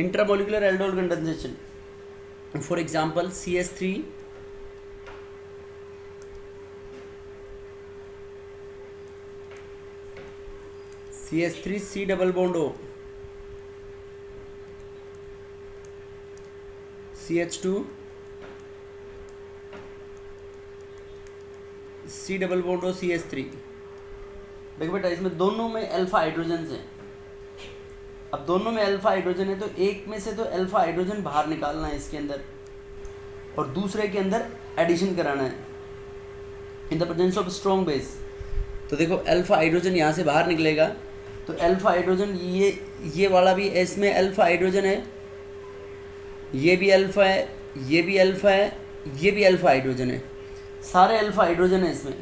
Intramolecular aldol condensation, for example CH3 C double bond O, CH2 C double bond O CH3। देखो बेटा इसमें दोनों में alpha hydrogen हैं। अब दोनों में अल्फा हाइड्रोजन है तो एक में से तो अल्फा हाइड्रोजन बाहर निकालना है इसके अंदर और दूसरे के अंदर एडिशन कराना है इन the presence of strong base. तो देखो अल्फा हाइड्रोजन यहाँ से बाहर निकलेगा तो अल्फा हाइड्रोजन ये वाला भी इसमें अल्फा हाइड्रोजन है, ये भी अल्फा है, ये भी अल्फा है, ये भी अल्फा हाइड्रोजन है, सारे अल्फा हाइड्रोजन है इसमें।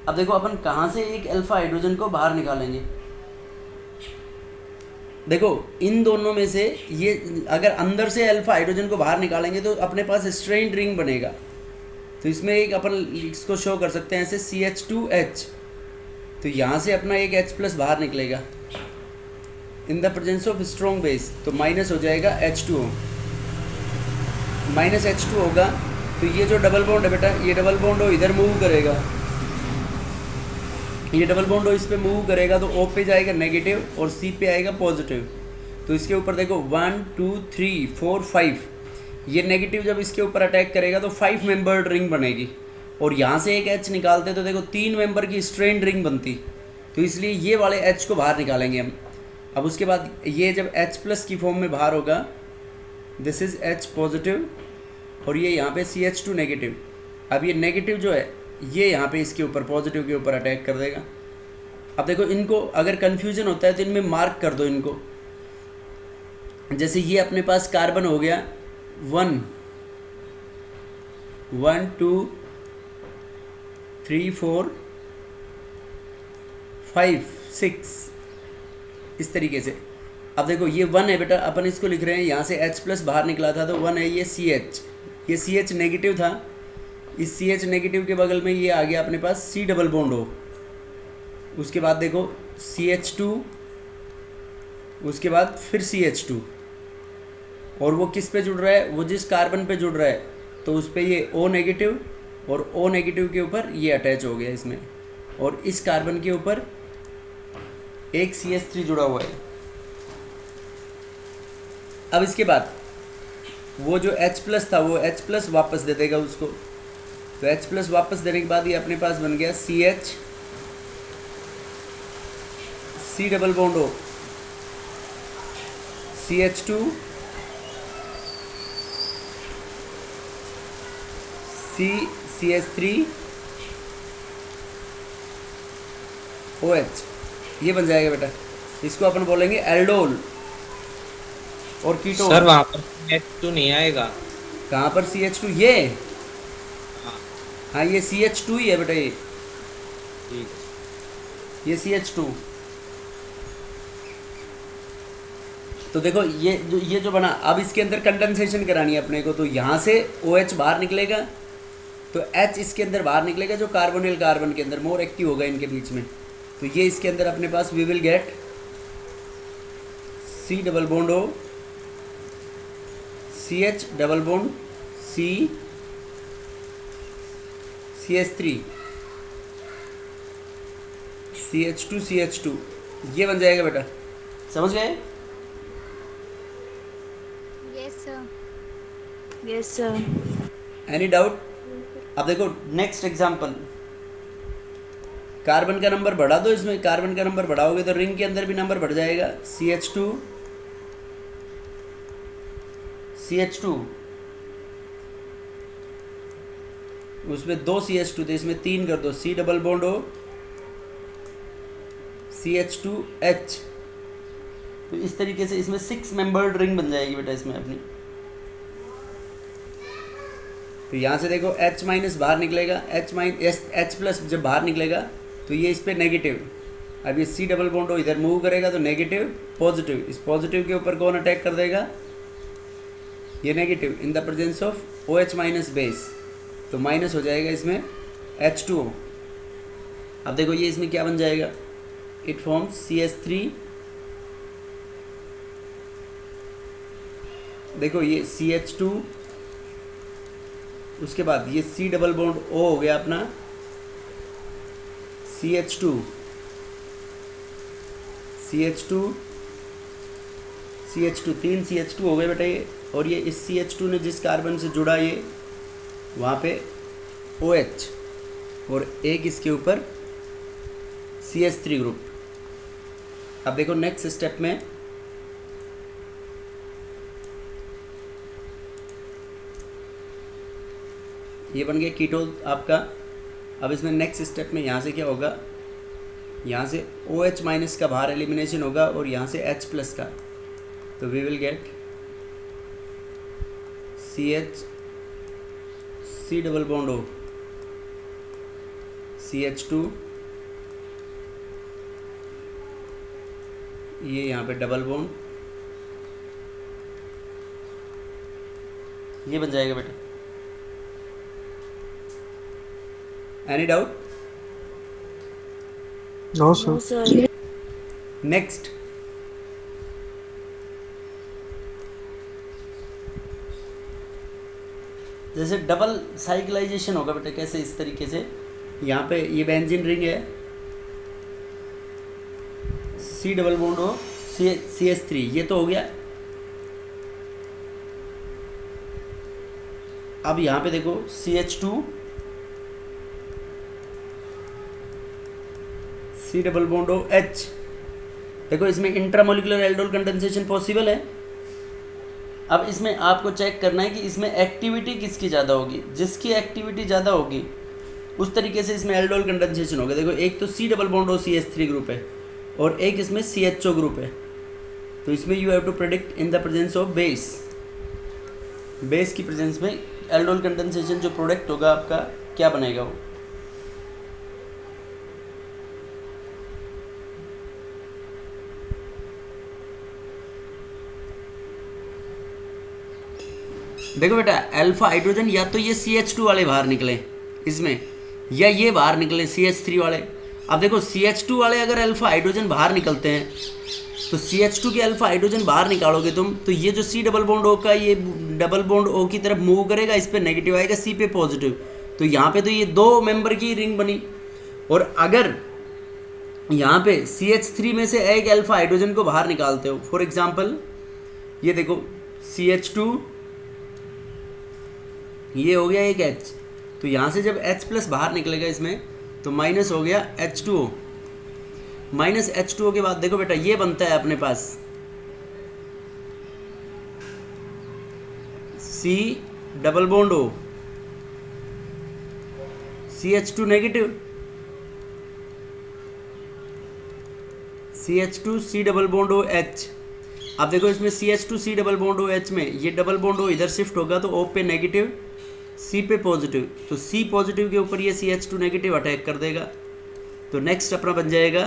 अब देखो अपन कहाँ से एक अल्फा हाइड्रोजन को बाहर निकालेंगे। देखो इन दोनों में से ये अगर अंदर से अल्फा हाइड्रोजन को बाहर निकालेंगे तो अपने पास स्ट्रेन्ड रिंग बनेगा। तो इसमें एक अपन इसको शो कर सकते हैं ऐसे CH2H। तो यहाँ से अपना एक H+ बाहर निकलेगा इन the presence of strong base, तो माइनस हो जाएगा H2O, माइनस H2 होगा। तो ये जो डबल बॉन्ड है बेटा, ये डबल बॉन्ड हो इधर मूव करेगा, ये डबल बॉन्ड हो इस पे मूव करेगा तो O पे जाएगा नेगेटिव और C पे आएगा पॉजिटिव। तो इसके ऊपर देखो 1 2 3 4 5, ये नेगेटिव जब इसके ऊपर अटैक करेगा तो 5 मेंबर्ड रिंग बनेगी और यहाँ से एक H निकालते तो देखो 3 मेंबर की स्ट्रेन्ड रिंग बनती। तो इसलिए ये वाले H को बाहर निकालेंगे हम। अब उसके बाद ये जब H+ की फॉर्म में बाहर होगा, दिस इज़ H पॉजिटिव और ये यहाँ पे CH2 नेगेटिव। अब ये नेगेटिव जो है ये यहाँ पे इसके ऊपर पॉजिटिव के ऊपर अटैक कर देगा। अब देखो इनको अगर कन्फ्यूजन होता है तो इनमें मार्क कर दो इनको। जैसे ये अपने पास कार्बन हो गया 1 1 2 3 4 5 6 इस तरीके से। अब देखो ये 1 है बेटा, अपन इसको लिख रहे हैं यहाँ से H+ बाहर निकला था तो 1 है, ये CH, ये CH नेगेटिव था, इस CH नेगेटिव के बगल में ये आ गया अपने पास C डबल बॉन्ड O। उसके बाद देखो CH2, उसके बाद फिर CH2 और वो किस पे जुड़ रहा है, वो जिस कार्बन पे जुड़ रहा है तो उस पे ये O नेगेटिव और O नेगेटिव के ऊपर ये अटैच हो गया इसमें और इस कार्बन के ऊपर एक CH3 जुड़ा हुआ है। अब इसके बाद वो जो H+ था वो H+ वापस दे देगा उसको। तो H+ वापस देने के बाद ये अपने पास बन गया CH C double bond O CH2 C CH3 OH, ये बन जाएगा बेटा। इसको अपन बोलेंगे एल्डोल और कीटोन। सर वहाँ पर CH2 नहीं आएगा। कहाँ पर CH2? ये हाँ हाँ ये CH2 ही है बेटा, ठीक है। ये CH2। तो देखो ये जो बना, अब इसके अंदर कंडेंसेशन करानी है अपने को। तो यहाँ से OH बाहर निकलेगा तो H इसके अंदर बाहर निकलेगा जो कार्बोनिल कार्बन के अंदर मोर एक्टिव होगा इनके बीच में। तो ये इसके अंदर अपने पास we will get C double bond O CH double bond C CH3 CH2 CH2, ये बन जाएगा बेटा। समझ गए? Yes sir. Yes sir. Any doubt? अब देखो नेक्स्ट एग्जाम्पल, कार्बन का नंबर बढ़ा दो इसमें। कार्बन का नंबर बढ़ाओगे तो रिंग के अंदर भी नंबर बढ़ जाएगा। CH2 CH2 उसमें 2 CH2 थे, इसमें 3 कर दो, C double bond O CH2H। तो इस तरीके से इसमें 6 मेंबर्ड रिंग बन जाएगी बेटा इसमें अपनी। तो यहाँ से देखो H- बाहर निकलेगा, H+ जब बाहर निकलेगा तो ये इस पर नेगेटिव। अब ये C डबल बॉन्ड O इधर मूव करेगा तो नेगेटिव पॉजिटिव, इस पॉजिटिव के ऊपर कौन अटैक कर देगा, ये negative in the presence of OH- base. तो माइनस हो जाएगा इसमें H2O। अब देखो ये इसमें क्या बन जाएगा, इट फॉर्म्स CH3 देखो ये CH2, उसके बाद ये C डबल बॉन्ड O हो गया अपना, CH2, CH2, CH2, 3 CH2 हो गए बेटा ये। और ये इस CH2 ने जिस कार्बन से जुड़ा ये वहाँ पे OH, और एक इसके ऊपर CH3 ग्रुप। अब देखो नेक्स्ट स्टेप में ये बन गया कीटोन आपका। अब इसमें नेक्स्ट स्टेप में यहाँ से क्या होगा, यहाँ से OH माइनस का बाहर एलिमिनेशन होगा और यहाँ से H प्लस का, तो we will get CH, C double bond O, CH2, ये यहाँ पे डबल बॉन्ड, ये बन जाएगा बेटा। Any doubt? नो No, सर। sir. नेक्स्ट, जैसे डबल साइक्लाइजेशन होगा बेटा, कैसे, इस तरीके से यहाँ पे ये बेंजीन रिंग है, C डबल बॉन्ड हो CH3, ये तो हो गया। अब यहाँ पे देखो CH2, C डबल बॉन्ड हो H। देखो इसमें इंट्रामोलिकुलर एल्डोल कंडेंसेशन पॉसिबल है। अब इसमें आपको चेक करना है कि इसमें एक्टिविटी किसकी ज़्यादा होगी। जिसकी एक्टिविटी ज़्यादा होगी उस तरीके से इसमें एल्डोल कंडेंसेशन होगा। देखो एक तो C डबल बॉन्ड हो CH3 ग्रुप है और एक इसमें CHO ग्रुप है, तो इसमें you have to predict in the presence of base. Base की प्रेजेंस में एल्डोल कंडेंसेशन जो प्रोडक्ट होगा आपका क्या बनेगा वो। देखो बेटा अल्फा हाइड्रोजन या तो ये CH2 वाले बाहर निकले इसमें, या ये बाहर निकले CH3 वाले। अब देखो CH2 वाले अगर अल्फा हाइड्रोजन बाहर निकलते हैं तो CH2 के अल्फा हाइड्रोजन बाहर निकालोगे तुम, तो ये जो C डबल बॉन्ड O का ये डबल बॉन्ड O की तरफ मूव करेगा, इस पे नेगेटिव आएगा, C पे पॉजिटिव, तो यहाँ पे तो ये 2 मेंबर की रिंग बनी। और अगर यहाँ पे CH3 में से एक अल्फा हाइड्रोजन को बाहर निकालते हो, फॉर एग्जाम्पल ये देखो CH2, ये हो गया एक H, तो यहाँ से जब H प्लस बाहर निकलेगा इसमें तो माइनस हो गया H2O। माइनस H2O के बाद देखो बेटा ये बनता है अपने पास C double bond O, CH2 negative, CH2 C double bond O H। अब देखो इसमें CH2 C double bond O H में ये डबल बॉन्ड O इधर शिफ्ट होगा तो O पे नेगेटिव, C पे पॉजिटिव, तो C पॉजिटिव के ऊपर ये CH2 नेगेटिव अटैक कर देगा। तो नेक्स्ट अपना बन जाएगा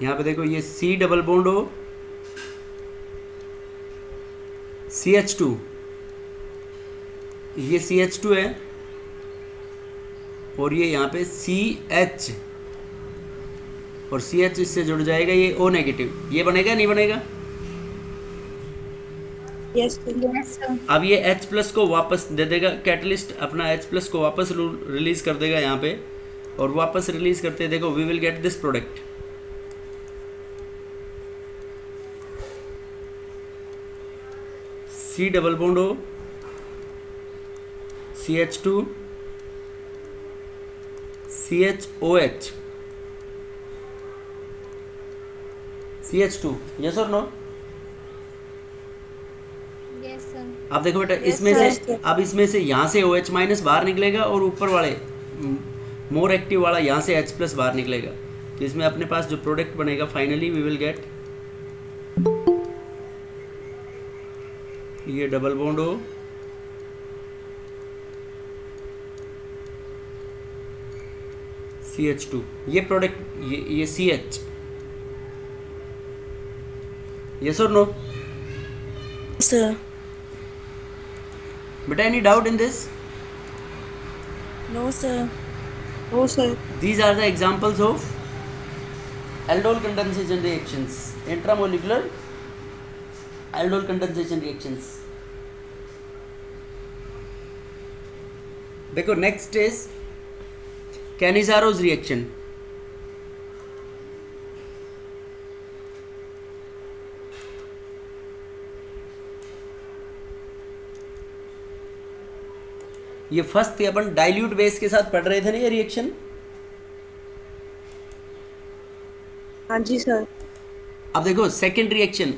यहाँ पे देखो ये C double bond O CH2, ये CH2 है और ये यहाँ पे CH, और CH इससे जुड़ जाएगा ये O नेगेटिव, ये बनेगा नहीं बनेगा। Yes, sir. अब ये H प्लस को वापस दे देगा, कैटलिस्ट अपना H प्लस को वापस रिलीज कर देगा यहाँ पे, और वापस रिलीज करते देखो we will get this product. C double bond O CH2 CHOH CH2, yes और नो? Yes, sir. अब देखो बेटा Yes, इसमें sir. से, अब इसमें से यहाँ से OH माइनस बाहर निकलेगा और ऊपर वाले मोर एक्टिव वाला यहाँ से H प्लस बाहर निकलेगा, तो इसमें अपने पास जो प्रोडक्ट बनेगा फाइनली वी विल गेट ये डबल बॉन्ड O CH2, ये प्रोडक्ट ये CH, यस और नो? Sir. बेटा any doubt in this? No, sir. No, sir. These are the examples of aldol condensation reactions, intramolecular aldol condensation reactions. देखो next is कैनिजारोज reaction. ये first थी, अपन dilute base के साथ पढ़ रहे थे ना ये रिएक्शन. हाँ जी सर. अब देखो सेकंड रिएक्शन.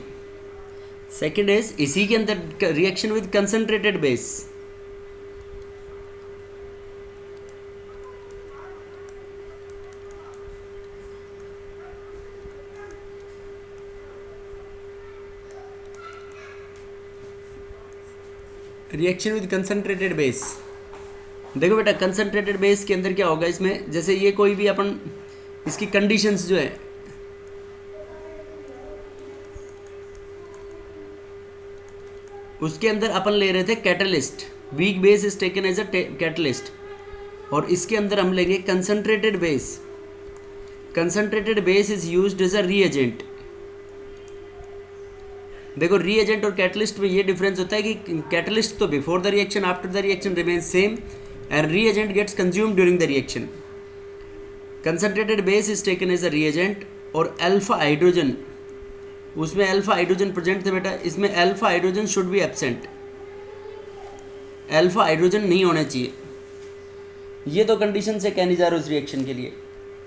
सेकंड इज इसी के अंदर reaction with concentrated base. Reaction with concentrated base. देखो बेटा कंसंट्रेटेड बेस के अंदर क्या होगा इसमें, जैसे ये कोई भी अपन इसकी कंडीशंस जो है, उसके अंदर अपन ले रहे थे catalyst. Weak base is taken as a catalyst. और इसके अंदर हम लेंगे concentrated base. Concentrated base is used as a reagent. देखो रीएजेंट और कैटलिस्ट में ये डिफरेंस होता है कि कैटलिस्ट तो before the reaction, after the reaction remain same, and reagent gets consumed during the reaction. Concentrated base is taken as a reagent. और alpha hydrogen, उसमें अल्फा हाइड्रोजन प्रेजेंट थे बेटा, इसमें alpha hydrogen should be absent. Alpha hydrogen नहीं होना चाहिए. ये दो कंडीशन है कैनिजारोज रिएक्शन के लिए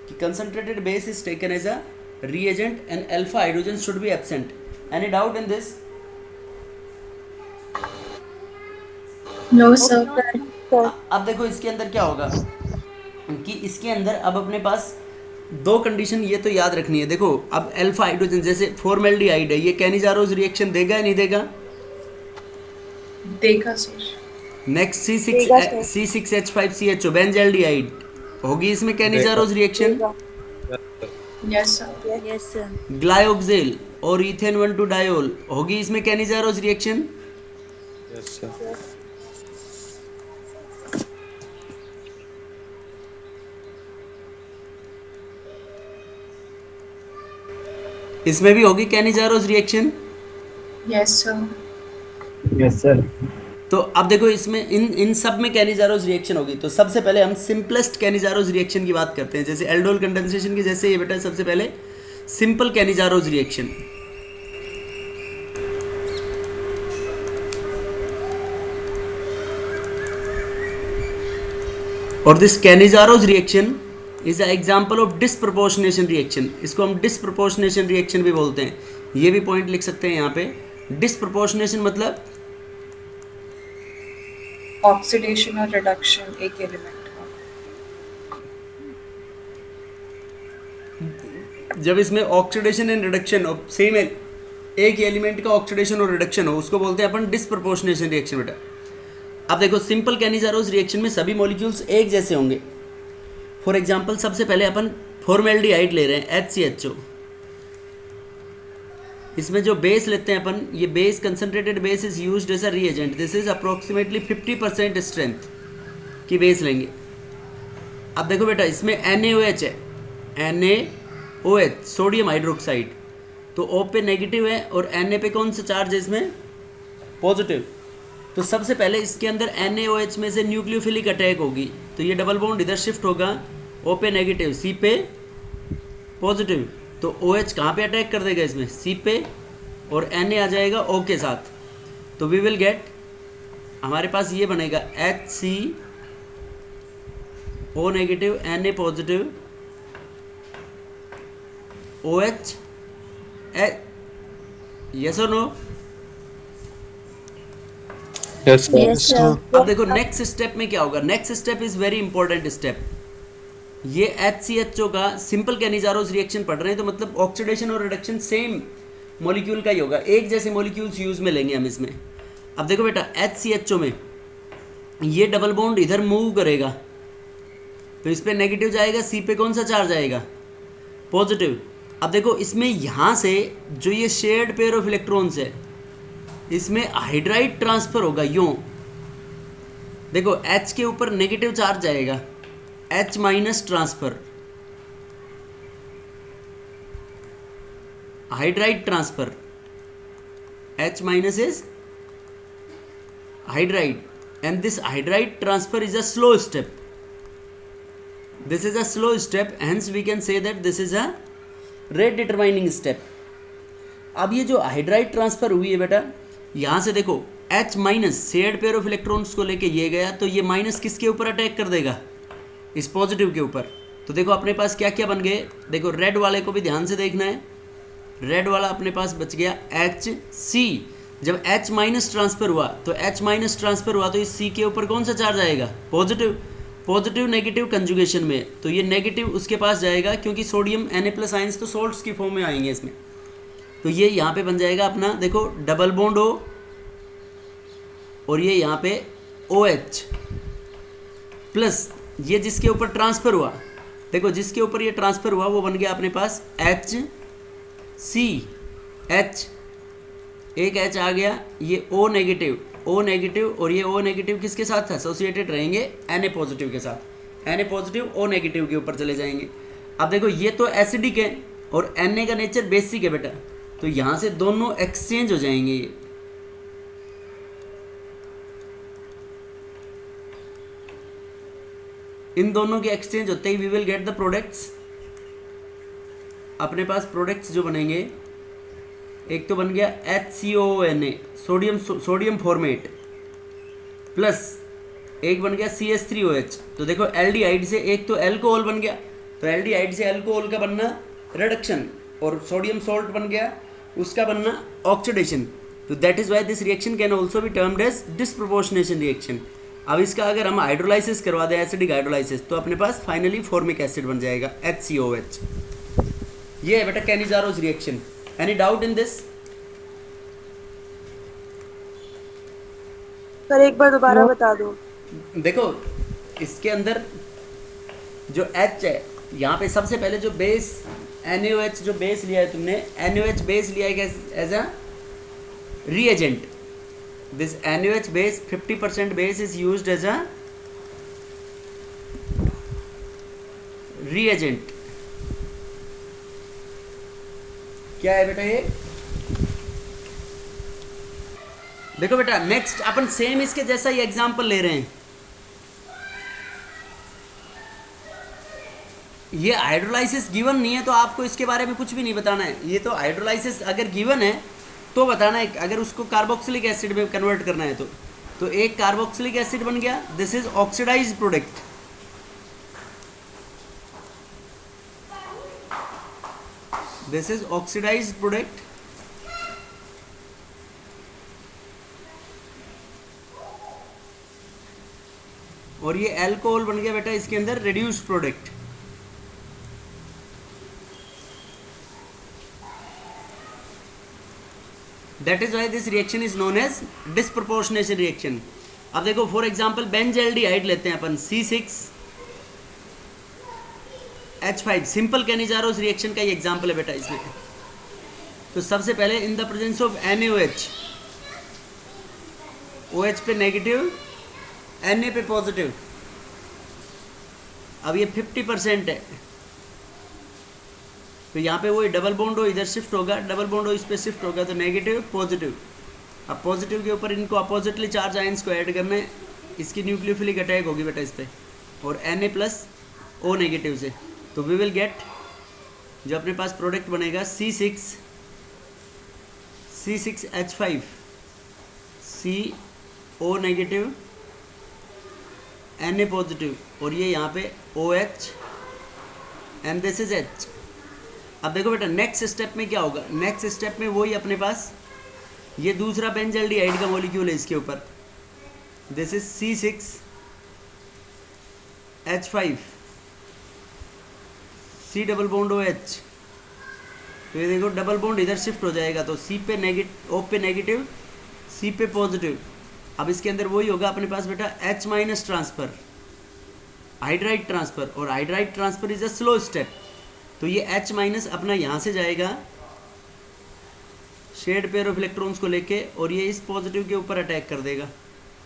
कि concentrated base is taken as a reagent and alpha hydrogen should be absent. Any doubt in this? No sir. अब देखो इसके अंदर क्या होगा कि इसके अंदर अब अपने पास दो कंडीशन ये तो याद रखनी है. देखो अब अल्फा हाइड्रोजन जैसे फॉर्मेल्डिहाइड है, ये कैनिजारोज रिएक्शन देगा या नहीं देगा? देगा सर. नेक्स्ट C6H5CHO बेंजल्डिहाइड होगी इसमें Cannizzaro's reaction. Yes sir. Yes sir. Glyoxal और इथेन 1,2 डायोल होगी इसमें कैनिजारोज रिएक्शन. Yes sir. इसमें भी होगी Cannizzaro's reaction. Yes sir. Yes sir. तो अब देखो इसमें इन सब में कैनिजारोज रिएक्शन होगी. तो सबसे पहले हम सिंपलेस्ट कैनिजारोज रिएक्शन की बात करते हैं. जैसे एल्डोल कंडेंसेशन की, जैसे ये बेटा सबसे पहले सिंपल कैनिजारोज रिएक्शन. और this Cannizzaro's reaction is a example of disproportionation reaction. इसको हम डिस्प्रपोर्शनेशन रिएक्शन भी बोलते हैं. ये भी पॉइंट लिख सकते हैं यहाँ पे. डिस्प्रपोर्शनेशन मतलब ऑक्सीडेशन और रिडक्शन एक एलिमेंट का. जब इसमें ऑक्सीडेशन एंड रिडक्शन सेम है, एक एलिमेंट का ऑक्सीडेशन और रिडक्शन हो, उसको बोलते हैं अपन डिस्प्रपोर्शनेशन रिएक्शन बेटा. अब देखो सिंपल कैनिजारोज रिएक्शन में सभी मॉलिक्यूल्स एक जैसे होंगे. फॉर एग्जांपल सबसे पहले अपन फॉर्मेल्डिहाइड ले रहे हैं HCHO. इसमें जो बेस लेते हैं अपन, ये base concentrated base is used as a reagent. This is approximately 50% strength की बेस लेंगे. अब देखो बेटा इसमें NaOH है, NaOH सोडियम हाइड्रोक्साइड. तो O पे नेगेटिव है और Na पे कौन सा चार्ज है इसमें? पॉजिटिव. तो सबसे पहले इसके अंदर NaOH में से न्यूक्लियोफिलिक अटैक होगी. तो ये डबल बॉन्ड इधर शिफ्ट होगा, O पे नेगेटिव, C पे पॉजिटिव. तो OH कहाँ पे अटैक कर देगा इसमें? C पे. और Na आ जाएगा O के साथ. तो वी विल गेट, हमारे पास ये बनेगा HCO negative, Na positive, OH. Yes और नो? Yes Yes sir. अब देखो नेक्स्ट स्टेप में क्या होगा. Next step is very important step. ये HCHO का सिंपल कैनिजारोज रिएक्शन पढ़ रहे हैं, तो मतलब ऑक्सीडेशन और रिडक्शन सेम मॉलिक्यूल का ही होगा. एक जैसे मॉलिक्यूल्स यूज में लेंगे हम इसमें. अब देखो बेटा HCHO में ये डबल बॉन्ड इधर मूव करेगा, तो इस पे नेगेटिव जाएगा, C पे कौन सा चार्ज आएगा? पॉजिटिव. अब देखो इसमें यहाँ से जो ये शेयर्ड पेयर ऑफ इलेक्ट्रॉन्स है, इसमें हाइड्राइड ट्रांसफर होगा. यूँ देखो H के ऊपर नेगेटिव चार्ज जाएगा, H minus transfer. hydride transfer. H minus is hydride, and this hydride transfer is a slow step. This is a slow step, hence we can say that this is a rate determining step. अब ये जो hydride transfer हुई है बेटा, यहाँ से देखो H minus shared pair of electrons को लेके ये गया, तो ये माइनस किसके ऊपर अटैक कर देगा? इस पॉजिटिव के ऊपर। तो देखो अपने पास क्या क्या बन गए, देखो रेड वाले को भी ध्यान से देखना है। रेड वाला अपने पास बच गया HC। जब H माइनस ट्रांसफर हुआ तो H माइनस ट्रांसफर हुआ तो इस C के ऊपर कौन सा चार्ज आएगा? पॉजिटिव। पॉजिटिव नेगेटिव कंजुगेशन में, तो ये नेगेटिव उसके पास जाएगा, क्योंकि सोडियम Na+ आयंस तो सोल्ट्स की फॉर्म में आएंगे इसमें। तो ये यहाँ पे बन जाएगा अपना, देखो डबल बॉन्ड O, और ये यहाँ पे OH प्लस ये जिसके ऊपर ट्रांसफ़र हुआ, देखो जिसके ऊपर ये ट्रांसफ़र हुआ वो बन गया अपने पास HCH, एक H आ गया, ये O नेगेटिव और ये O नेगेटिव किसके साथ एसोसिएटेड रहेंगे? Na पॉजिटिव के साथ। Na पॉजिटिव O नेगेटिव के ऊपर चले जाएंगे। अब देखो ये तो एसिडिक है और Na का नेचर बेसिक है बेटा, तो यहाँ से दोनों एक्सचेंज हो जाएंगे। ये इन दोनों के एक्सचेंज होते ही we will get the products. अपने पास प्रोडक्ट्स जो बनेंगे, एक तो बन गया HCOONA सोडियम फॉर्मेट, प्लस एक बन गया CH3OH। तो देखो एल्डिहाइड से एक तो अल्कोहल बन गया, तो एल्डिहाइड से अल्कोहल का बनना रिडक्शन, और सोडियम सॉल्ट बन गया उसका बनना ऑक्सीडेशन। तो that is why this reaction can also be termed as disproportionation reaction. अब इसका अगर हम हाइड्रोलाइसिस करवा दें, एसिडिक हाइड्रोलाइसिस, तो अपने पास फाइनली फॉर्मिक एसिड बन जाएगा HCOH। ये है बेटा Cannizzaro's reaction. Any doubt in this? Sir एक बार दोबारा बता दो। देखो इसके अंदर जो H है, यहाँ पे सबसे पहले जो बेस NaOH जो बेस लिया है तुमने, NaOH बेस लिया है as a reagent. This NaOH base 50% base is used as a reagent. क्या है बेटा ये? देखो बेटा नेक्स्ट अपन सेम इसके जैसा ही एग्जांपल ले रहे हैं। ये हाइड्रोलाइसिस गिवन नहीं है तो आपको इसके बारे में कुछ भी नहीं बताना है। ये तो हाइड्रोलाइसिस अगर गिवन है तो बताना है, अगर उसको कार्बोक्सिलिक एसिड में कन्वर्ट करना है तो एक कार्बोक्सिलिक एसिड बन गया, this is oxidised product. This is oxidised product. और ये अल्कोहल बन गया बेटा इसके अंदर reduced product. That is why this reaction is known as disproportionation reaction. अब देखो फॉर एग्जाम्पल बेंजल्डिहाइड लेते हैं अपन, C6H5, सिंपल कैनिजारोस रिएक्शन का ये एग्जाम्पल है बेटा इसमें। तो सबसे पहले इन the presence of NaOH, OH पे नेगेटिव, Na पे पॉजिटिव। अब ये 50% है, तो यहाँ पे वही डबल बॉन्ड हो इधर शिफ्ट होगा, डबल बॉन्ड हो इस पर शिफ्ट होगा, तो नेगेटिव पॉजिटिव। अब पॉजिटिव के ऊपर इनको अपोजिटली चार्ज आयंस को ऐड करना है, इसकी न्यूक्लियोफिलिक अटैक होगी बेटा इस पर, और Na+O नेगेटिव से। तो वी विल गेट जो अपने पास प्रोडक्ट बनेगा C6H5 CO negative, Na positive, और ये यहाँ पे OH and this is H। अब देखो बेटा नेक्स्ट स्टेप में क्या होगा, नेक्स्ट स्टेप में वही अपने पास ये दूसरा बेंजल्डिहाइड का मॉलिक्यूल है इसके ऊपर, this is C6H5 C double bond OH। तो ये देखो डबल बॉन्ड इधर शिफ्ट हो जाएगा, तो C पे नेगेटिव, O पे नेगेटिव, C पे पॉजिटिव। अब इसके अंदर वही होगा अपने पास बेटा H minus transfer, hydride transfer, और hydride transfer is a slow step. तो ये H माइनस अपना यहाँ से जाएगा शेड पेयर ऑफ इलेक्ट्रॉन्स को लेके, और ये इस पॉजिटिव के ऊपर अटैक कर देगा,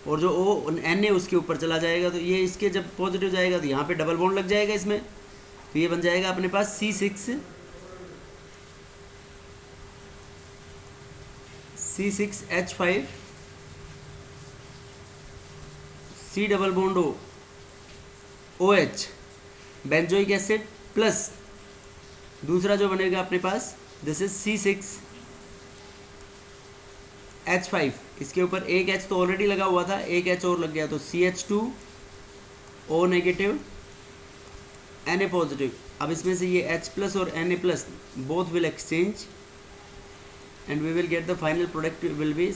और जो O Na उसके ऊपर चला जाएगा। तो ये इसके जब पॉजिटिव जाएगा तो यहाँ पे डबल बॉन्ड लग जाएगा इसमें, तो ये बन जाएगा अपने पास C6H5 C double bond O OH benzoic acid plus दूसरा जो बनेगा अपने पास दिस इज C6H5, इसके ऊपर एक H तो ऑलरेडी लगा हुआ था, एक H और लग गया तो CH2O नेगेटिव Na पॉजिटिव। अब इसमें से ये H प्लस और Na plus both will exchange and we will get the final product will be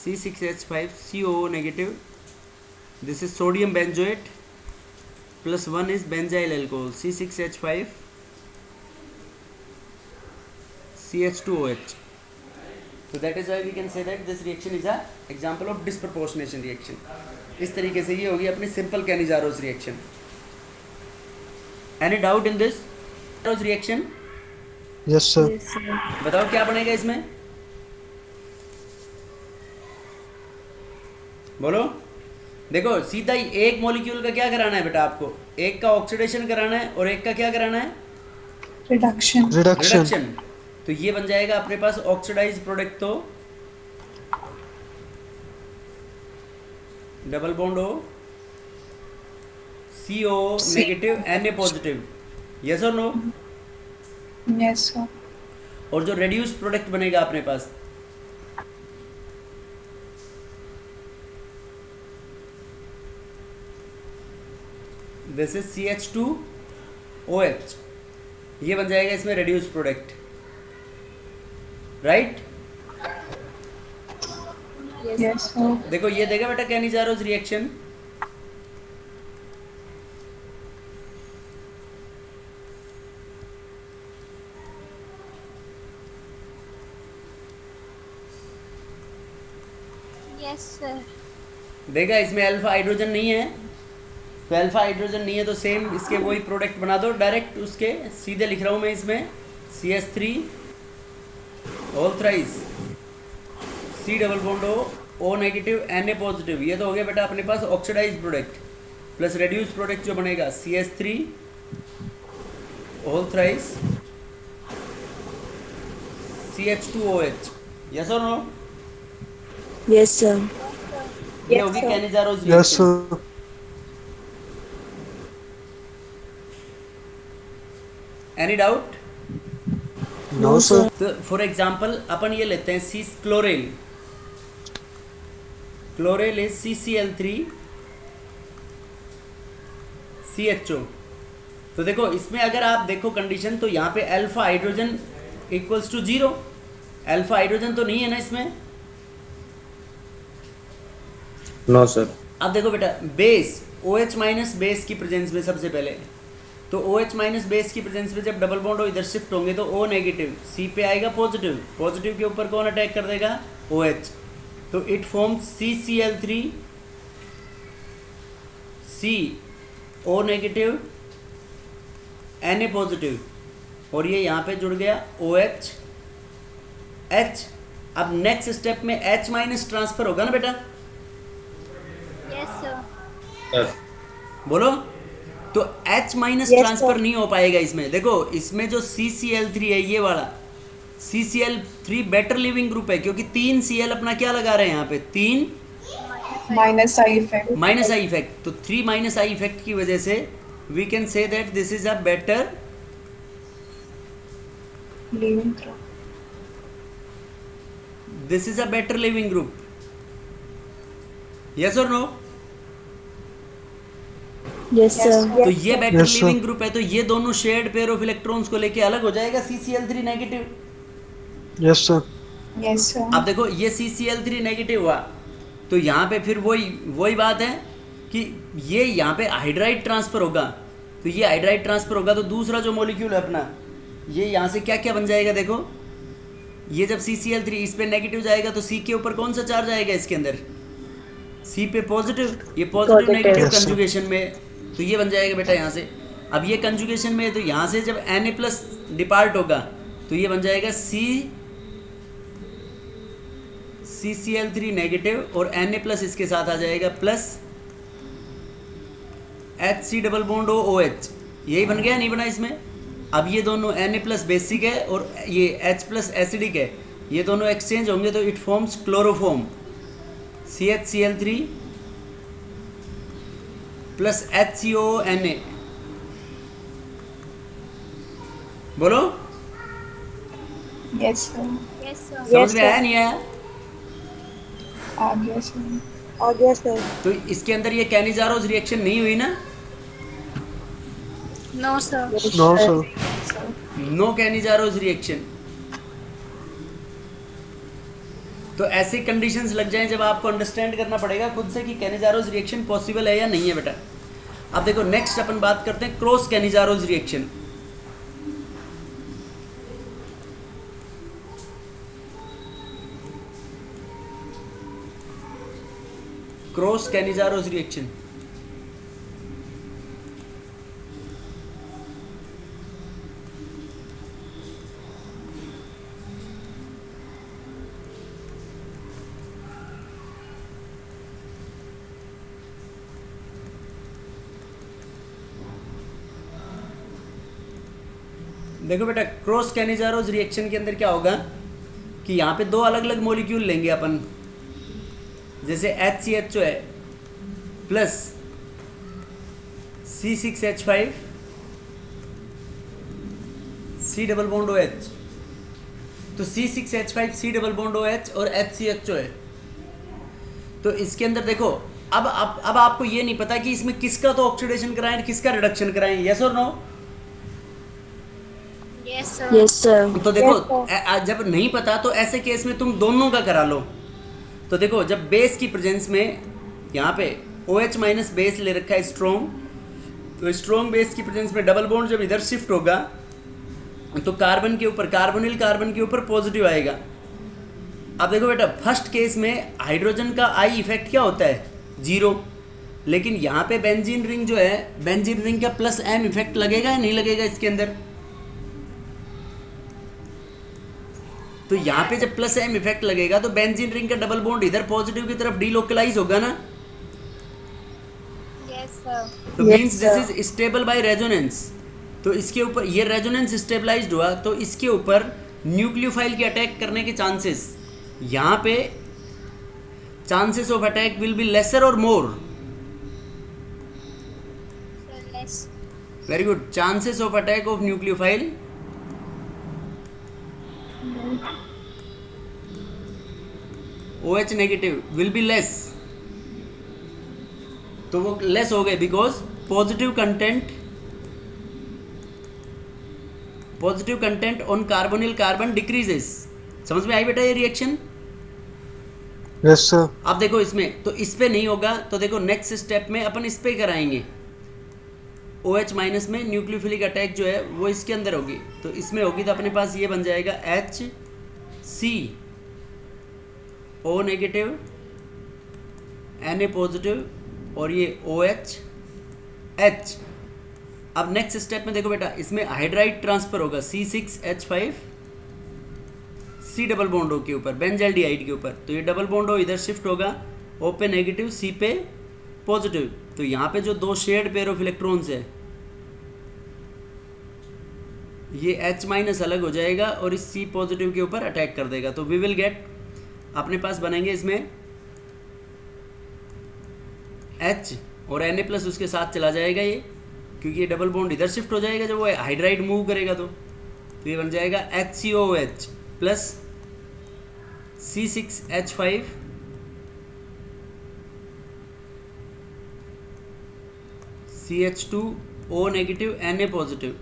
C6H5 COO negative, this is sodium benzoate plus 1 is benzyl alcohol C6H5 CH2OH. So that is why we can say that this reaction is a example of disproportionation reaction. इस तरीके से ये होगी अपनी simple Cannizaro's reaction. Any doubt in this Cannizaro's reaction? Yes, sir. बताओ क्या बनेगा इसमें, बोलो। देखो सीधा ही एक मॉलिक्यूल का क्या कराना है बेटा आपको, एक का ऑक्सीडेशन कराना है और एक का क्या कराना है, Reduction. रिडक्शन। तो ये बन जाएगा अपने पास ऑक्सीडाइज प्रोडक्ट, तो डबल बॉन्ड हो CO negative Na positive, yes और नो। Yes, sir. और जो रेड्यूस प्रोडक्ट बनेगा अपने पास दिस इज CH2OH, ये बन जाएगा इसमें reduce product, right. Yes, sir. देखो ये देगा बेटा Cannizaro's रिएक्शन, यस सर। देगा इसमें अल्फा हाइड्रोजन नहीं है, तो अल्फा हाइड्रोजन नहीं है तो सेम इसके वही प्रोडक्ट बना दो डायरेक्ट, उसके सीधे लिख रहा हूँ मैं इसमें CH3 whole thrice C double bond O negative Na positive, ये तो हो गया बेटा अपने पास oxidise product, plus reduce product जो बनेगा CH3 whole thrice CH2OH, yes और नो। Yes, sir. ये होगी Cannizaro's Yes, रिएक्शन। sir. Any doubt? No, sir. तो फॉर एग्जाम्पल अपन ये लेते हैं सी क्लोरेल, क्लोरेल इज CCl3 CHO। तो देखो इसमें अगर आप देखो कंडीशन, तो यहाँ पे alpha hydrogen equals to 0, alpha hydrogen तो नहीं है ना इसमें। No, sir. अब देखो बेटा बेस OH माइनस बेस की प्रेजेंस में सबसे पहले, तो OH माइनस बेस की प्रेजेंस में जब डबल बॉन्ड इधर शिफ्ट होंगे तो O नेगेटिव C पे आएगा पॉजिटिव, पॉजिटिव के ऊपर कौन अटैक कर देगा, OH। तो it forms CCl3 C O negative Na positive, और ये यहाँ पे जुड़ गया OH H। अब नेक्स्ट स्टेप में H माइनस ट्रांसफर होगा ना बेटा, यस सर। Yes. बोलो। तो H minus Yes, transfer sir. नहीं हो पाएगा इसमें। देखो इसमें जो CCl3 है ये वाला CCl3 बेटर लिविंग ग्रुप है, क्योंकि 3 Cl अपना क्या लगा रहे हैं यहाँ पे, 3 Minus I effect. Minus I effect, तो 3 माइनस आई इफेक्ट की वजह से we can say that this is a better Leaving through. This is a better leaving group, yes और नो। Yes, sir. तो ये better Yes, sir. Leaving group है, तो ये दोनों शेयर्ड पेयर ऑफ इलेक्ट्रॉन्स को लेके अलग हो जाएगा CCl3 negative. Yes, sir. Yes, sir. अब देखो ये CCl3 नेगेटिव हुआ, तो यहाँ पे फिर वही बात है कि ये यहाँ पे हाइड्राइड ट्रांसफर होगा, तो ये हाइड्राइड ट्रांसफर होगा तो दूसरा जो मॉलिक्यूल है अपना, ये यहाँ से क्या क्या बन जाएगा, देखो ये जब CCl3 इस पे नेगेटिव जाएगा तो C के ऊपर कौन सा चार्ज आएगा इसके अंदर, C पे पॉजिटिव, ये positive Positive. Negative Yes, sir. Conjugation में, तो ये बन जाएगा बेटा यहाँ से। अब ये कंजुगेशन में है, तो यहाँ से जब Na प्लस डिपार्ट होगा तो ये बन जाएगा CCl3 नेगेटिव, और Na प्लस इसके साथ आ जाएगा plus HC double bond OH, यही बन गया नहीं बना इसमें। अब ये दोनों Na प्लस बेसिक है और ये H प्लस एसिडिक है, ये दोनों एक्सचेंज होंगे तो it forms chloroform CHCl3 plus HCONA। बोलो Yes, sir. Yes, sir. समझ में आया नहीं आया? Yes, sir. आ गया सर। तो इसके अंदर ये कैनिजारोस रिएक्शन नहीं हुई ना? No, sir. No sir. No Cannizzaro's reaction. तो ऐसी कंडीशंस लग जाएं जब आपको अंडरस्टैंड करना पड़ेगा खुद से कि कैनिजारोस रिएक्शन पॉसिबल है या नहीं है बेटा। अब देखो नेक्स्ट अपन बात करते हैं क्रॉस कैनिजारोस रिएक्शन। क्रॉस कैनिजारोस रिएक्शन देखो बेटा, क्रॉस कैनिजारोस रिएक्शन के अंदर क्या होगा कि यहाँ पे दो अलग अलग मॉलिक्यूल लेंगे अपन, जैसे HCHO है plus C6H5 C double bond OH, तो C6H5 C double bond OH और HCHO है। तो इसके अंदर देखो अब आपको ये नहीं पता कि इसमें किसका तो ऑक्सीडेशन कराएं किसका रिडक्शन कराएं, यस और no? Yes, sir. Yes sir. तो देखो जब नहीं पता तो ऐसे केस में तुम दोनों का करा लो। तो देखो जब बेस की प्रेजेंस में यहाँ पे OH माइनस बेस ले रखा है स्ट्रॉन्ग, तो स्ट्रॉन्ग बेस की प्रेजेंस में डबल बॉन्ड जब इधर शिफ्ट होगा तो कार्बन के ऊपर कार्बोनिल कार्बन के ऊपर पॉजिटिव आएगा। अब देखो बेटा, फर्स्ट केस में हाइड्रोजन का आई इफेक्ट क्या होता है? 0। लेकिन यहाँ पे बेंजीन रिंग जो है, बेंजीन रिंग का प्लस M इफेक्ट लगेगा या नहीं लगेगा इसके अंदर? तो यहाँ पे जब प्लस M इफेक्ट लगेगा तो बेंजीन रिंग का डबल बॉन्ड इधर पॉजिटिव की तरफ डीलोकलाइज होगा ना? Yes, sir. तो Yes, means this is stable by resonance. तो इसके ऊपर ये रेजोनेंस स्टेबलाइज्ड हुआ तो इसके ऊपर न्यूक्लियोफाइल के अटैक करने के चांसेस, यहाँ पे chances of attack will be lesser और मोर? Sir, less. Very good. Chances of attack of nucleophile OH negative will be less. तो वो लेस हो गए because positive content on carbonyl carbon decreases. समझ में आई बेटा ये रिएक्शन? Yes sir. अब देखो इसमें तो इस पे नहीं होगा, तो देखो नेक्स्ट स्टेप में अपन इस पे कराएंगे। OH माइनस में न्यूक्लियोफिलिक अटैक जो है वो इसके अंदर होगी, तो इसमें होगी तो अपने पास ये बन जाएगा HCO नेगेटिव Na पॉजिटिव और ये OH। अब नेक्स्ट स्टेप में देखो बेटा, इसमें हाइड्राइड ट्रांसफर होगा C6H5 C double bond O के ऊपर, बेंजाल्डिहाइड के ऊपर, तो ये डबल बॉन्ड O इधर शिफ्ट होगा, O पे नेगेटिव C पे पॉजिटिव। तो यहाँ पे जो दो शेयर्ड पेयर ऑफ इलेक्ट्रॉन्स है ये H माइनस अलग हो जाएगा और इस C पॉजिटिव के ऊपर अटैक कर देगा। तो वी विल गेट, अपने पास बनेंगे इसमें H और Na प्लस उसके साथ चला जाएगा ये, क्योंकि ये डबल बॉन्ड इधर शिफ्ट हो जाएगा जब वो हाइड्राइड मूव करेगा। तो ये बन जाएगा HCOOH plus C6H5 CH2O negative Na positive.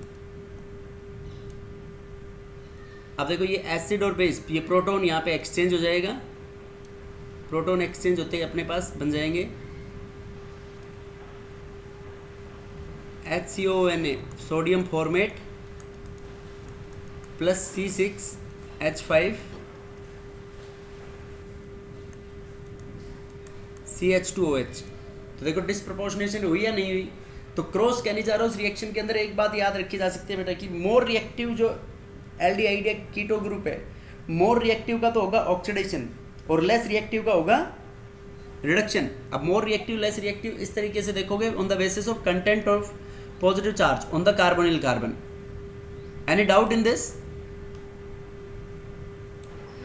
अब देखो ये एसिड और बेस, ये प्रोटॉन यहाँ पे एक्सचेंज हो जाएगा। प्रोटॉन एक्सचेंज होते ही अपने पास बन जाएंगे HCONA sodium format plus C6H5 CH2OH। तो देखो डिस्प्रपोर्शनेशन हुई या नहीं हुई? तो क्रॉस कैनिजारोस रिएक्शन के अंदर एक बात याद रखी जा सकती है बेटा कि मोर रिएक्टिव जो एल्डिहाइड कीटो ग्रुप है, मोर रिएक्टिव का तो होगा ऑक्सीडेशन और लेस रिएक्टिव का होगा रिडक्शन। अब मोर रिएक्टिव लेस रिएक्टिव इस तरीके से देखोगे on the basis of content of positive charge on the carbonyl carbon. Any doubt in this?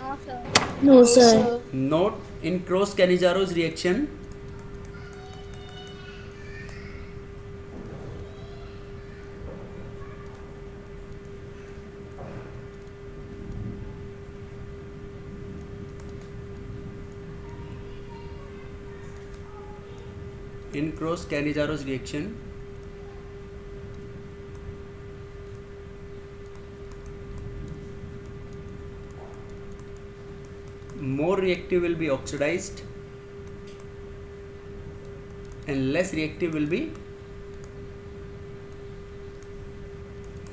No, sir. No, sir. Note in Cross-Cannizaro's reaction, more reactive will be oxidized and less reactive will be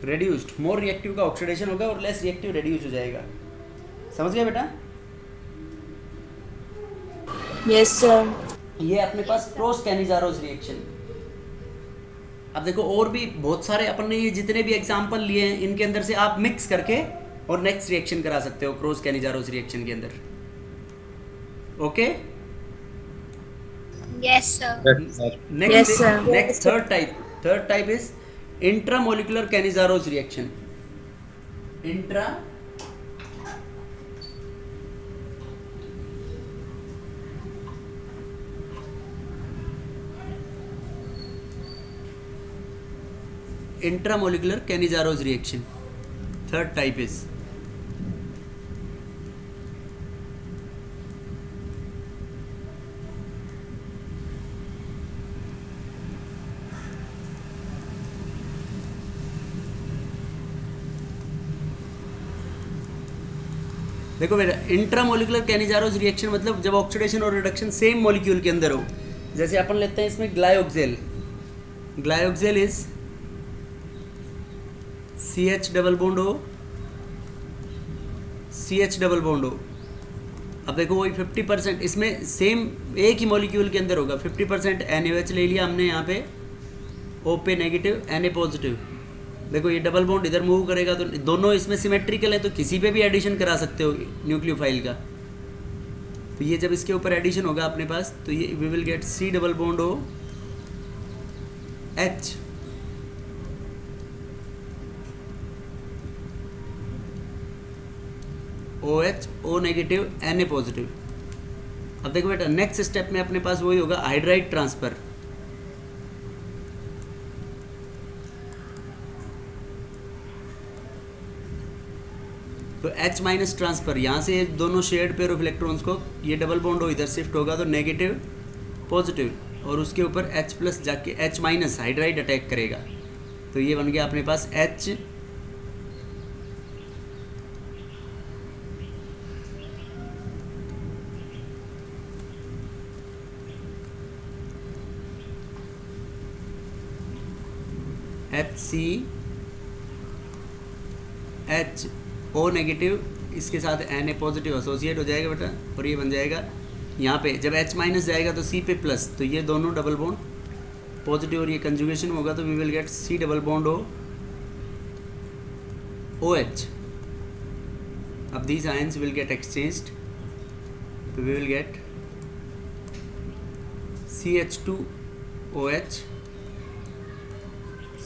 reduced. more reactive का oxidation होगा और less reactive reduce हो जाएगा. समझ गए बेटा? Yes, sir. ये अपने पास क्रॉस कैनिजारोस रिएक्शन. अब देखो और भी बहुत सारे अपन ने ये जितने भी एग्जांपल लिए हैं इनके अंदर से आप मिक्स करके और नेक्स्ट रिएक्शन करा सकते हो क्रॉस कैनिजारोस रिएक्शन के अंदर. Okay? Yes, sir. Yes, sir. Next third type is intramolecular Cannizzaro's reaction. Intramolecular Cannizaro's reaction. Third type is देखो बेटा इंट्रामोलिकुलर कैनिजारोस रिएक्शन मतलब जब ऑक्सीडेशन और रिडक्शन सेम मॉलिक्यूल के अंदर हो. जैसे अपन लेते हैं इसमें ग्लायोक्सेल इज CH डबल बॉन्ड हो CH डबल बॉन्ड हो. अब देखो वही 50% इसमें सेम एक ही मॉलिक्यूल के अंदर होगा. 50% NaOH ले लिया हमने यहाँ पे, O पे नेगेटिव Na पॉजिटिव. देखो ये डबल बॉन्ड इधर मूव करेगा तो दोनों इसमें सिमेट्रिकल है तो किसी पे भी एडिशन करा सकते हो न्यूक्लियोफाइल का. तो ये जब इसके ऊपर एडिशन होगा अपने पास तो ये we will get C double bond O H. OH O negative Na positive. अब देखो बेटा नेक्स्ट स्टेप में अपने पास वही होगा हाइड्राइड ट्रांसफर. तो H माइनस ट्रांसफर यहाँ से दोनों शेयर्ड पेयर ऑफ इलेक्ट्रॉन्स को ये डबल बॉन्ड हो इधर शिफ्ट होगा तो नेगेटिव पॉजिटिव और उसके ऊपर H प्लस जाके H माइनस हाइड्राइड अटैक करेगा. तो ये बन गया अपने पास H H O नेगेटिव इसके साथ Na पॉजिटिव एसोसिएट हो जाएगा बेटा और ये बन जाएगा यहाँ पे जब H माइनस जाएगा तो C पे प्लस तो ये दोनों डबल बॉन्ड पॉजिटिव और ये कंजुगेशन होगा तो we will get C double bond OH. अब these ions will get exchanged तो we will get CH2OH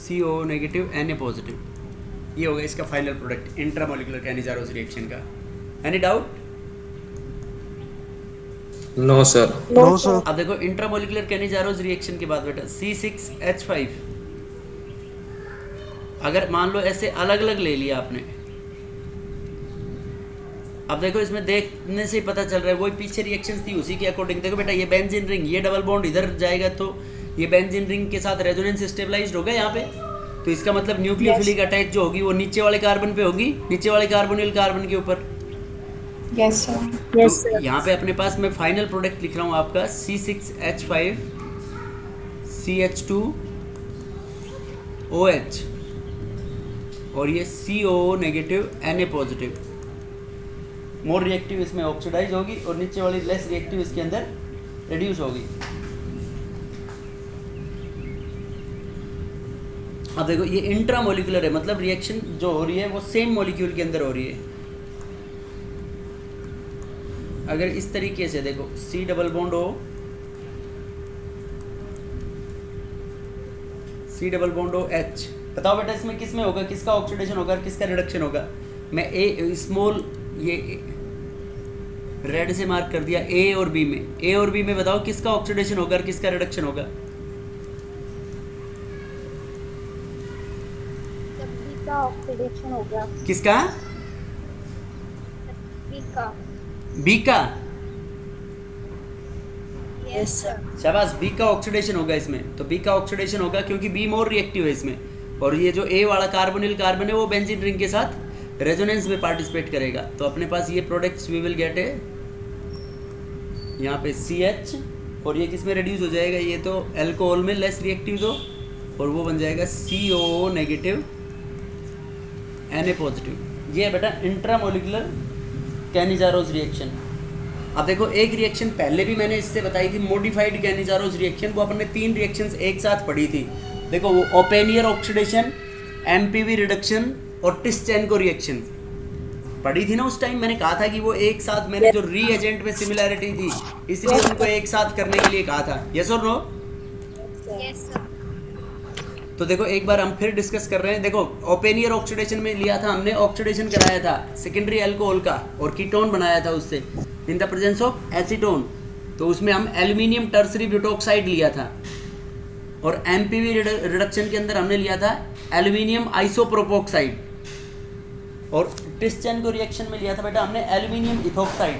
CO negative Na positive. ये होगा इसका final product intramolecular Cannizzaro's reaction का. Any doubt? No sir. अब देखो इंट्रामोलिकुलर कैनिजारोस रिएक्शन के बाद बेटा C6H5 अगर मान लो ऐसे अलग अलग ले लिया आपने. अब देखो इसमें देखने से ही पता चल रहा है वही पीछे रिएक्शंस थी उसी के अकॉर्डिंग. देखो बेटा ये बेंजीन रिंग ये डबल बॉन्ड इधर जाएगा तो ये बेंजीन रिंग के साथ रेजोनेंस स्टेबलाइज्ड होगा यहाँ पे. तो इसका मतलब न्यूक्लियोफिलिक अटैक जो होगी वो नीचे वाले कार्बन पे होगी, नीचे वाले कार्बोनिल कार्बन के ऊपर. Yes, sir. Yes, sir. यहाँ पे अपने पास मैं फाइनल प्रोडक्ट लिख रहा हूँ आपका C6H5 CH2OH और ये CO negative Na positive. More reactive इसमें ऑक्सीडाइज होगी और नीचे वाली लेस रिएक्टिव इसके अंदर रिड्यूस होगी. अब देखो ये इंट्रामोलिकुलर है मतलब रिएक्शन जो हो रही है वो सेम मॉलिक्यूल के अंदर हो रही है. अगर इस तरीके से देखो C डबल बॉन्ड हो C डबल बॉन्ड हो H बताओ बेटा इसमें किस में होगा, किसका ऑक्सीडेशन होगा और किसका रिडक्शन होगा। मैं ए स्मॉल ये रेड से मार्क कर दिया ए और बी में। ए और बी में बताओ किसका ऑक्सीडेशन होगा और किसका रिडक्शन होगा। जब बी का ऑक्सीडेशन हो गया, किसका? बी का। बी का। Yes, sir. शाबाश, बी का ऑक्सीडेशन होगा इसमें। तो बी का ऑक्सीडेशन होगा क्योंकि बी मोर रिएक्टिव है इसमें, और ये जो ए वाला कार्बोनिल कार्बन है वो बेंजीन रिंग के साथ रेजोनेंस में पार्टिसिपेट करेगा। तो अपने पास ये प्रोडक्ट्स वी विल गेट है यहाँ पे CH, और ये किस में रिड्यूस हो जाएगा, ये तो अल्कोहल में लेस रिएक्टिव दो, और वो बन जाएगा COO नेगेटिव Na पॉजिटिव। ये है बेटा इंट्रामोलिकुलर कैनिजारोज रिएक्शन। अब देखो एक रिएक्शन पहले भी मैंने इससे बताई थी, मॉडिफाइड कैनिजारोज रिएक्शन, वो अपन ने 3 रिएक्शंस एक साथ पढ़ी थी। देखो वो ओपेनियर ऑक्सीडेशन, MPV रिडक्शन और टिस्चेनको रिएक्शन पढ़ी थी ना उस टाइम। मैंने कहा था कि वो एक साथ, मैंने जो रीएजेंट में सिमिलैरिटी थी इसलिए उनको एक साथ करने के लिए कहा था। यस और नो? Yes sir. तो देखो एक बार हम फिर डिस्कस कर रहे हैं। देखो ओपेनियर ऑक्सीडेशन में लिया था हमने, ऑक्सीडेशन कराया था सेकेंडरी अल्कोहल का और कीटोन बनाया था उससे इन द प्रेजेंस ऑफ एसीटोन। तो उसमें हम एल्यूमिनियम टर्सरी ब्यूटोक्साइड लिया था, और MPV रिडक्शन के अंदर हमने लिया था एल्यूमिनियम आइसोप्रोपोक्साइड, और टिस्चेनको रिएक्शन में लिया था बेटा हमने एल्यूमिनियम इथोक्साइड।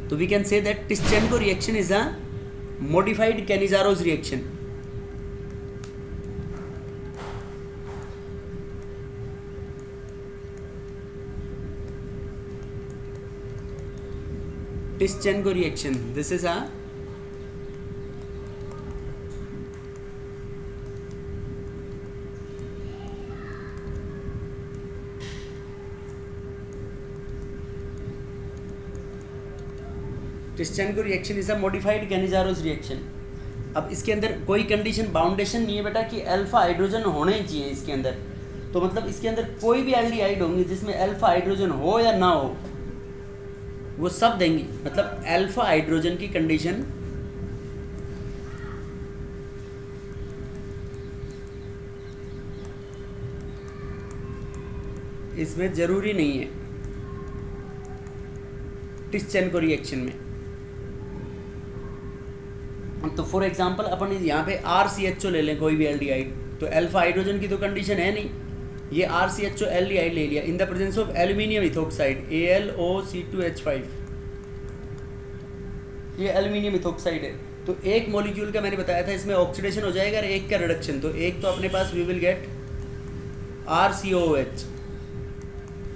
तो we can say that Tishchenko reaction is a modified Cannizzaro's reaction. Tischenko reaction, this is a Tischenko reaction is a modified Cannizaro's reaction। अब इसके अंदर कोई कंडीशन बाउंडेशन नहीं है बेटा कि अल्फा हाइड्रोजन होने ही चाहिए इसके अंदर। तो मतलब इसके अंदर कोई भी एल्डिहाइड होंगी जिसमें अल्फा हाइड्रोजन हो या ना हो, वो सब देंगी। मतलब अल्फा हाइड्रोजन की कंडीशन इसमें जरूरी नहीं है टिस्चेनको रिएक्शन में। तो फॉर एग्जांपल अपन यहाँ पे RCHO ले लें कोई भी एल्डिहाइड, तो अल्फा हाइड्रोजन की तो कंडीशन है नहीं, ये RCHO एल्डिहाइड ले लिया इन the presence of aluminium ethoxide AlOC2H5, ये एल्यूमिनियम इथोक्साइड है। तो एक मॉलिक्यूल का मैंने बताया था इसमें ऑक्सीडेशन हो जाएगा और एक का रिडक्शन। तो एक तो अपने पास we will get RCOOH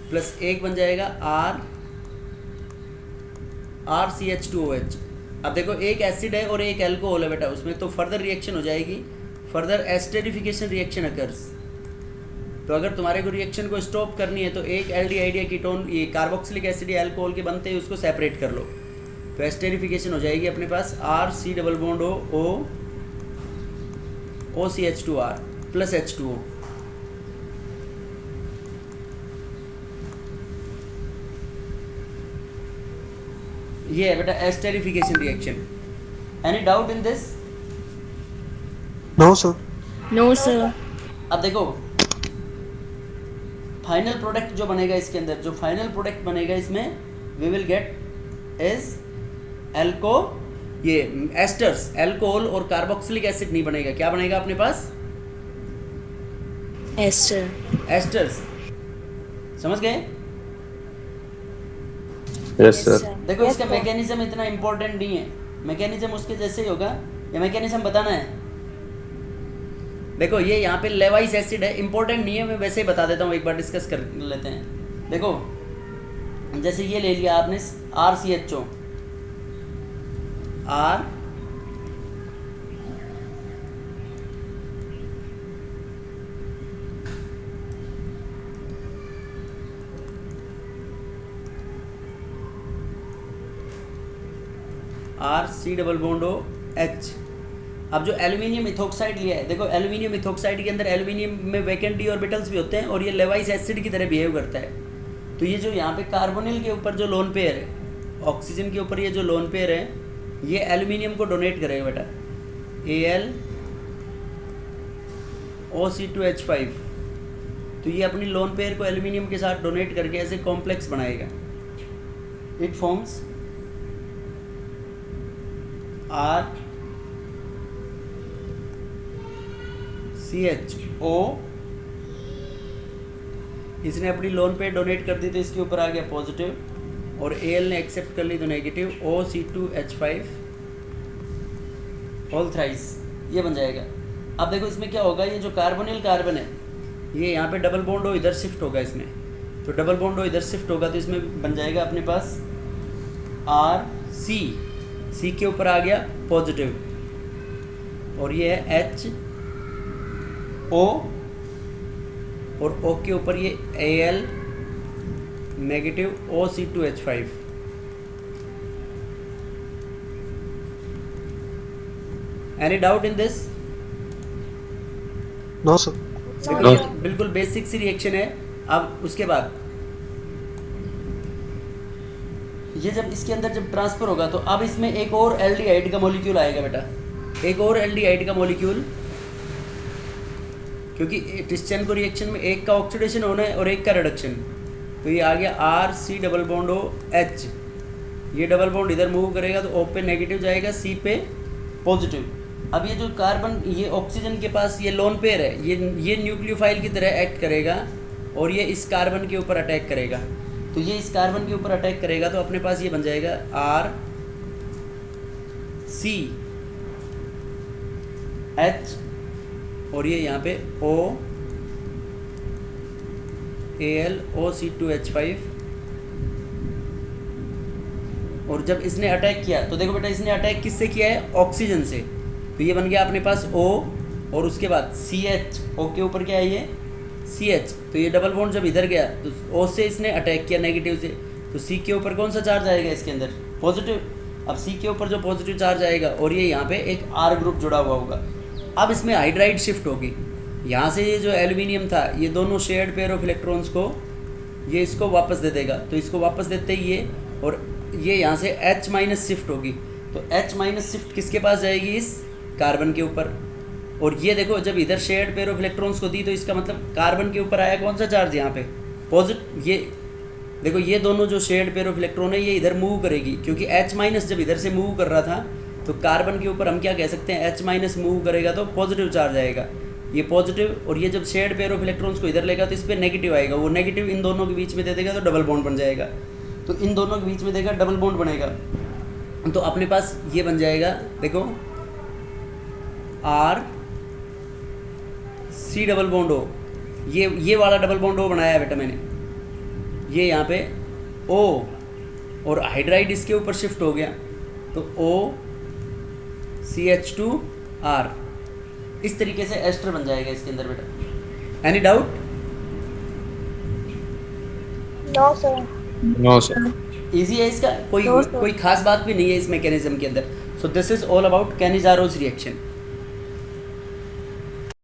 plus एक बन जाएगा RCH2OH। अब देखो एक एसिड है और एक एल्कोहल है बेटा उसमें, तो फर्दर रिएक्शन हो जाएगी, फर्दर एस्टेरिफिकेशन रिएक्शन अकर्स। तो अगर तुम्हारे को रिएक्शन को स्टॉप करनी है तो एक एल्डिहाइड या कीटोन, ये कार्बोक्सिलिक एसिड या अल्कोहल के बनते हैं उसको सेपरेट कर लो, तो एस्टेरिफिकेशन हो जाएगी अपने पास RC+O OCH2R प्लस H2O। ये है बेटा esterification reaction. Any doubt in this? No, sir. No, sir. अब देखो फाइनल प्रोडक्ट जो बनेगा इसके अंदर, जो फाइनल प्रोडक्ट बनेगा इसमें वी विल गेट इज एल्को, ये एस्टर्स, अल्कोहल और कार्बोक्सिलिक एसिड नहीं बनेगा। क्या बनेगा अपने पास? Esther. एस्टर्स। समझ गए? Yes, sir. देखो इसका मैकेनिज्म इतना इंपॉर्टेंट नहीं है, मैकेनिज्म उसके जैसे ही होगा। ये मैकेनिज्म बताना है। देखो ये यहाँ पे लेवाइस एसिड है, इंपॉर्टेंट नहीं है, मैं वैसे ही बता देता हूँ, एक बार डिस्कस कर लेते हैं। देखो जैसे ये ले लिया आपने RCHO, R RC+O H। अब जो एल्यूमिनियम इथोक्साइड लिया है, देखो एल्यूमिनियम इथोक्साइड के अंदर एल्यूमिनियम में वैकेंट डी ऑर्बिटल्स भी होते हैं और ये लेवाइस एसिड की तरह बिहेव करता है। तो ये जो यहाँ पे कार्बोनिल के ऊपर जो लोन पेयर है, ऑक्सीजन के ऊपर ये जो लोन पेयर है, ये एल्यूमिनियम को डोनेट करेगा बेटा O(C2H5), तो ये अपनी लोन पेयर को एल्यूमिनियम के साथ डोनेट करके ऐसे कॉम्प्लेक्स बनाएगा। It forms RCHO। इसने अपनी लोन पेयर डोनेट कर दी तो इसके ऊपर आ गया पॉजिटिव, और Al ने एक्सेप्ट कर ली तो नेगेटिव, O(C2H5) होल थ्राइस, ये बन जाएगा। अब देखो इसमें क्या होगा, ये जो कार्बोनिल कार्बन है ये यहाँ पे डबल बॉन्ड हो इधर शिफ्ट होगा इसमें, तो डबल बॉन्ड हो इधर शिफ्ट होगा तो इसमें बन जाएगा अपने पास RC, C के ऊपर आ गया पॉजिटिव, और ये है HO, और O के ऊपर ये Al negative, O(C2H5). Any doubt in this? No, sir. देखो ये बिल्कुल बेसिक सी रिएक्शन है। अब उसके बाद ये जब इसके अंदर जब ट्रांसफर होगा तो अब इसमें एक और एल्डिहाइड का मॉलिक्यूल आएगा बेटा, एक और एल्डिहाइड का मॉलिक्यूल, क्योंकि टिस्चन को रिएक्शन में एक का ऑक्सीडेशन होना है और एक का रिडक्शन, तो ये आ गया RC(OH), ये डबल बॉन्ड इधर मूव करेगा तो O पे नेगेटिव जाएगा, C पे पॉजिटिव। अब ये जो कार्बन, ये ऑक्सीजन के पास ये लोन पेयर है, ये न्यूक्लियोफाइल की तरह एक्ट करेगा और ये इस कार्बन के ऊपर अटैक करेगा, तो ये इस कार्बन के ऊपर अटैक करेगा तो अपने पास ये बन जाएगा RCH, और ये यहाँ पे Al O(C2H5), और जब इसने अटैक किया तो देखो बेटा इसने अटैक किससे किया है, ऑक्सीजन से, तो ये बन गया अपने पास O, और उसके बाद CH, O के ऊपर क्या है ये CH, तो ये डबल बॉन्ड जब इधर गया तो O से इसने अटैक किया नेगेटिव से, तो C के ऊपर कौन सा चार्ज आएगा इसके अंदर, पॉजिटिव। अब C के ऊपर जो पॉजिटिव चार्ज आएगा और ये यहाँ पे एक R ग्रुप जुड़ा हुआ होगा। अब इसमें हाइड्राइड शिफ्ट होगी, यहाँ से ये जो एल्यूमिनियम था ये दोनों शेयर्ड पेयर ऑफ इलेक्ट्रॉन्स को ये इसको वापस दे देगा, तो इसको वापस देते ही ये, और ये यहाँ से H- शिफ्ट होगी, तो H- शिफ्ट किसके पास जाएगी, इस कार्बन के ऊपर। और ये देखो जब इधर शेयर्ड पेयर ऑफ इलेक्ट्रॉन्स को दी तो इसका मतलब कार्बन के ऊपर आया कौन सा चार्ज, यहाँ पे पॉजिटिव। ये देखो ये दोनों जो शेयर्ड पेयर ऑफ इलेक्ट्रॉन है ये इधर मूव करेगी, क्योंकि H- जब इधर से मूव कर रहा था तो कार्बन के ऊपर हम क्या कह सकते हैं, H- मूव करेगा तो पॉजिटिव चार्ज आएगा, ये पॉजिटिव, और ये जब शेयर्ड पेयर ऑफ इलेक्ट्रॉन्स को इधर लेगा तो इस पर नेगेटिव आएगा, वो नेगेटिव इन दोनों के बीच में दे देगा तो डबल बॉन्ड बन जाएगा, तो इन दोनों के बीच में देगा डबल बॉन्ड बनेगा, तो अपने पास ये बन जाएगा देखो RC डबल बॉन्ड O, ये वाला डबल बॉन्ड O बनाया है बेटा मैंने, ये यहाँ पे O, और हाइड्राइड इसके ऊपर शिफ्ट हो गया तो OCH2R, इस तरीके से एस्टर बन जाएगा इसके अंदर बेटा। Any doubt? No, sir. No, sir. Easy है इसका, कोई No, sir. कोई खास बात भी नहीं है इस मैकेनिज्म के अंदर। So this is all about Cannizzaro's reaction.